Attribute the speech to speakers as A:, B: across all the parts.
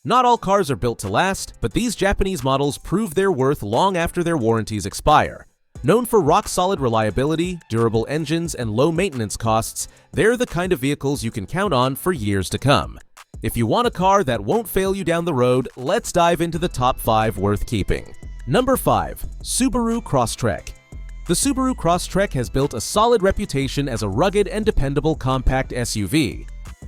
A: Not all cars are built to last, but these Japanese models prove their worth long after their warranties expire. Known for rock-solid reliability, durable engines, and low maintenance costs, they're the kind of vehicles you can count on for years to come. If you want a car that won't fail you down the road, let's dive into the top 5 worth keeping. Number 5. Subaru Crosstrek. The Subaru Crosstrek has built a solid reputation as a rugged and dependable compact SUV.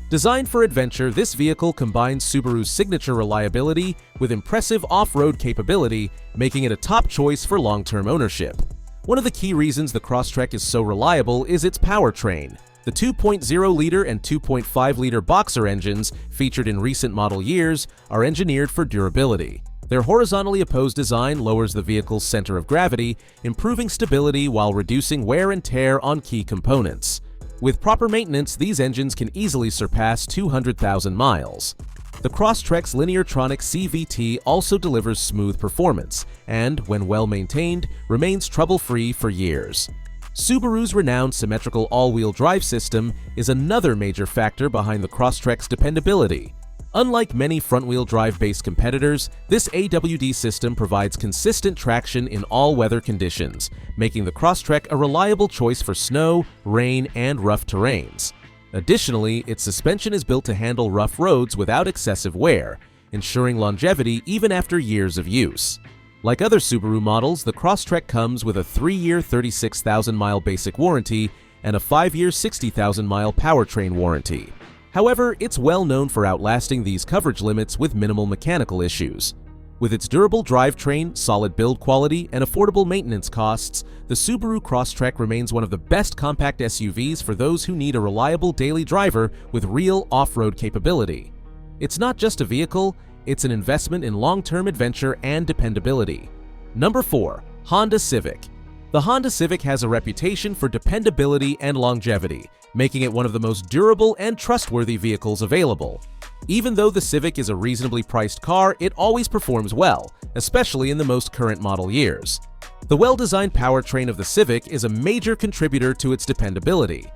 A: Designed for adventure, this vehicle combines Subaru's signature reliability with impressive off-road capability, making it a top choice for long-term ownership. One of the key reasons the Crosstrek is so reliable is its powertrain. The 2.0-liter and 2.5-liter Boxer engines, featured in recent model years, are engineered for durability. Their horizontally opposed design lowers the vehicle's center of gravity, improving stability while reducing wear and tear on key components. With proper maintenance, these engines can easily surpass 200,000 miles. The Crosstrek's Lineartronic CVT also delivers smooth performance and, when well maintained, remains trouble-free for years. Subaru's renowned symmetrical all-wheel drive system is another major factor behind the Crosstrek's dependability. Unlike many front-wheel drive-based competitors, this AWD system provides consistent traction in all weather conditions, making the Crosstrek a reliable choice for snow, rain, and rough terrains. Additionally, its suspension is built to handle rough roads without excessive wear, ensuring longevity even after years of use. Like other Subaru models, the Crosstrek comes with a 3-year 36,000-mile basic warranty and a 5-year 60,000-mile powertrain warranty. However, it's well known for outlasting these coverage limits with minimal mechanical issues. With its durable drivetrain, solid build quality, and affordable maintenance costs, the Subaru Crosstrek remains one of the best compact SUVs for those who need a reliable daily driver with real off-road capability. It's not just a vehicle, it's an investment in long-term adventure and dependability. Number 4. Honda Civic. The Honda Civic has a reputation for dependability and longevity, making it one of the most durable and trustworthy vehicles available. Even though the Civic is a reasonably priced car, it always performs well, especially in the most current model years. The well-designed powertrain of the Civic is a major contributor to its dependability.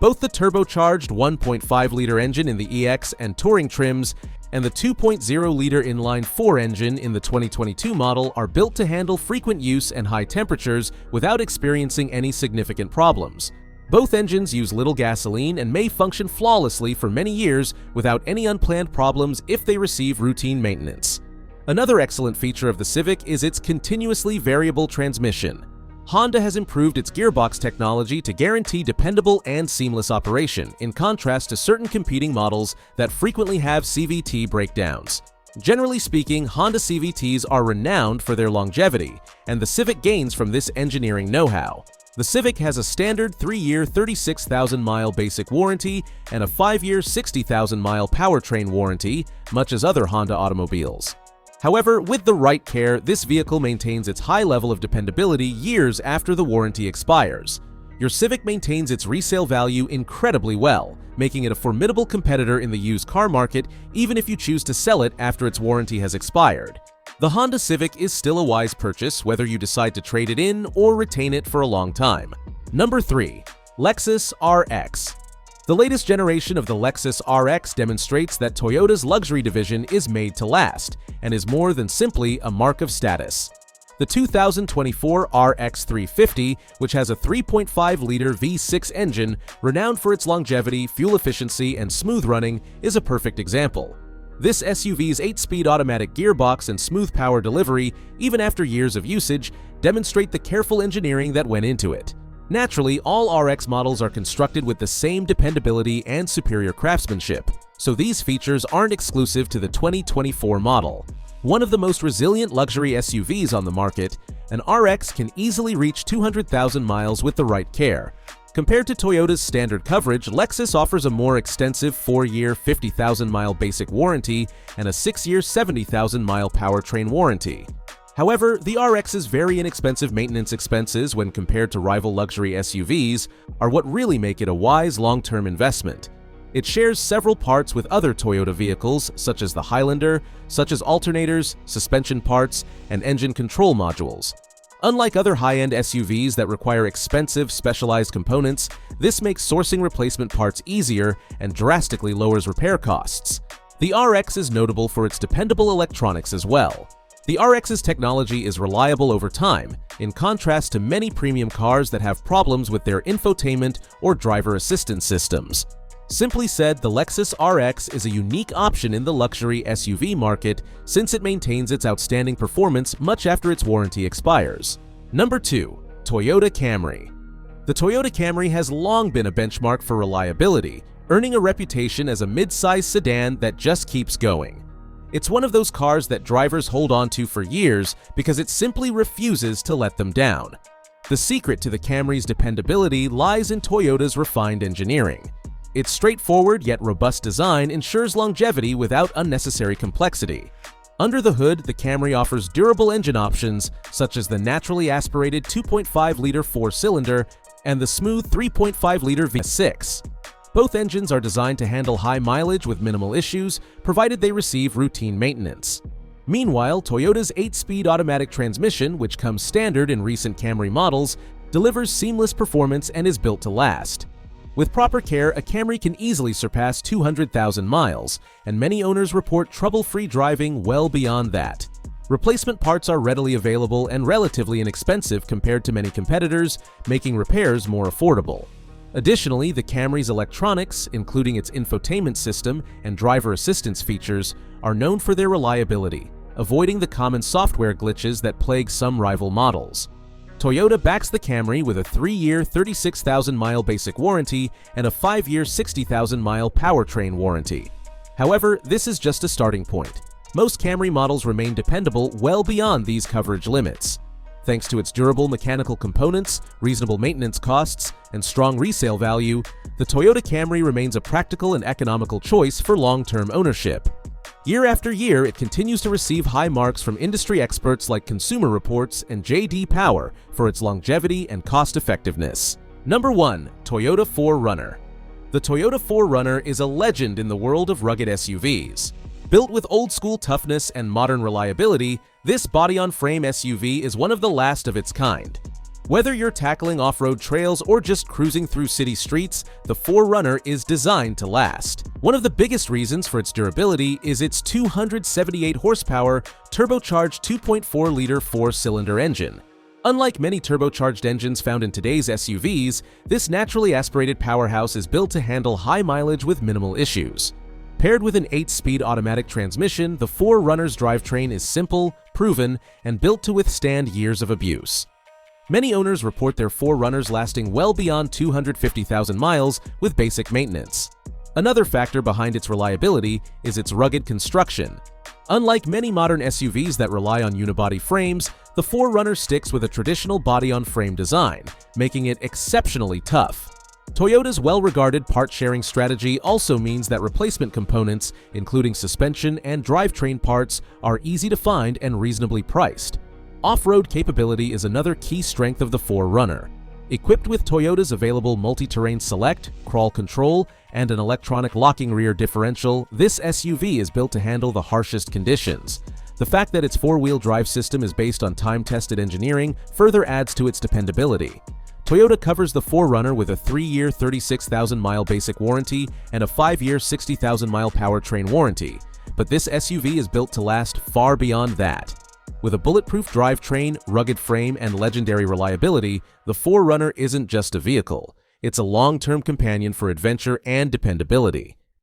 A: Both the turbocharged 1.5-liter engine in the EX and Touring trims and the 2.0-liter inline-4 engine in the 2022 model are built to handle frequent use and high temperatures without experiencing any significant problems. Both engines use little gasoline and may function flawlessly for many years without any unplanned problems if they receive routine maintenance. Another excellent feature of the Civic is its continuously variable transmission. Honda has improved its gearbox technology to guarantee dependable and seamless operation, in contrast to certain competing models that frequently have CVT breakdowns. Generally speaking, Honda CVTs are renowned for their longevity, and the Civic gains from this engineering know-how. The Civic has a standard 3-year 36,000-mile basic warranty and a 5-year 60,000-mile powertrain warranty, much as other Honda automobiles. However, with the right care, this vehicle maintains its high level of dependability years after the warranty expires. Your Civic maintains its resale value incredibly well, making it a formidable competitor in the used car market even if you choose to sell it after its warranty has expired. The Honda Civic is still a wise purchase whether you decide to trade it in or retain it for a long time. Number 3. Lexus Rx. The latest generation of the Lexus RX demonstrates that Toyota's luxury division is made to last and is more than simply a mark of status. The 2024 RX 350, which has a 3.5-liter V6 engine, renowned for its longevity, fuel efficiency, and smooth running, is a perfect example. This SUV's 8-speed automatic gearbox and smooth power delivery, even after years of usage, demonstrate the careful engineering that went into it. Naturally, all RX models are constructed with the same dependability and superior craftsmanship, so these features aren't exclusive to the 2024 model. One of the most resilient luxury SUVs on the market, an RX can easily reach 200,000 miles with the right care. Compared to Toyota's standard coverage, Lexus offers a more extensive 4-year 50,000-mile basic warranty and a 6-year 70,000-mile powertrain warranty. However, the RX's very inexpensive maintenance expenses when compared to rival luxury SUVs are what really make it a wise long-term investment. It shares several parts with other Toyota vehicles such as the Highlander, such as alternators, suspension parts, and engine control modules. Unlike other high-end SUVs that require expensive, specialized components, this makes sourcing replacement parts easier and drastically lowers repair costs. The RX is notable for its dependable electronics as well. The RX's technology is reliable over time, in contrast to many premium cars that have problems with their infotainment or driver assistance systems. Simply said, the Lexus RX is a unique option in the luxury SUV market since it maintains its outstanding performance much after its warranty expires. Number 2. Toyota Camry. The Toyota Camry has long been a benchmark for reliability, earning a reputation as a mid-size sedan that just keeps going. It's one of those cars that drivers hold on to for years because it simply refuses to let them down. The secret to the Camry's dependability lies in Toyota's refined engineering. Its straightforward yet robust design ensures longevity without unnecessary complexity. Under the hood, the Camry offers durable engine options such as the naturally aspirated 2.5-liter 4-cylinder and the smooth 3.5-liter V6. Both engines are designed to handle high mileage with minimal issues, provided they receive routine maintenance. Meanwhile, Toyota's 8-speed automatic transmission, which comes standard in recent Camry models, delivers seamless performance and is built to last. With proper care, a Camry can easily surpass 200,000 miles, and many owners report trouble-free driving well beyond that. Replacement parts are readily available and relatively inexpensive compared to many competitors, making repairs more affordable. Additionally, the Camry's electronics, including its infotainment system and driver assistance features, are known for their reliability, avoiding the common software glitches that plague some rival models. Toyota backs the Camry with a 3-year, 36,000-mile basic warranty and a 5-year, 60,000-mile powertrain warranty. However, this is just a starting point. Most Camry models remain dependable well beyond these coverage limits. Thanks to its durable mechanical components, reasonable maintenance costs, and strong resale value, the Toyota Camry remains a practical and economical choice for long-term ownership. Year after year, it continues to receive high marks from industry experts like Consumer Reports and J.D. Power for its longevity and cost-effectiveness. Number 1. Toyota 4Runner. The Toyota 4Runner is a legend in the world of rugged SUVs. Built with old-school toughness and modern reliability, this body-on-frame SUV is one of the last of its kind. Whether you're tackling off-road trails or just cruising through city streets, the 4Runner is designed to last. One of the biggest reasons for its durability is its 278 horsepower, turbocharged 2.4-liter 4-cylinder engine. Unlike many turbocharged engines found in today's SUVs, this naturally aspirated powerhouse is built to handle high mileage with minimal issues. Paired with an 8-speed automatic transmission, the 4Runner's drivetrain is simple, proven, and built to withstand years of abuse. Many owners report their 4Runners lasting well beyond 250,000 miles with basic maintenance. Another factor behind its reliability is its rugged construction. Unlike many modern SUVs that rely on unibody frames, the 4Runner sticks with a traditional body-on-frame design, making it exceptionally tough. Toyota's well-regarded part-sharing strategy also means that replacement components, including suspension and drivetrain parts, are easy to find and reasonably priced. Off-road capability is another key strength of the 4Runner. Equipped with Toyota's available multi-terrain select, crawl control, and an electronic locking rear differential, this SUV is built to handle the harshest conditions. The fact that its 4-wheel drive system is based on time-tested engineering further adds to its dependability. Toyota covers the 4Runner with a 3-year, 36,000-mile basic warranty and a 5-year, 60,000-mile powertrain warranty, but this SUV is built to last far beyond that. With a bulletproof drivetrain, rugged frame, and legendary reliability, the 4Runner isn't just a vehicle. It's a long-term companion for adventure and dependability.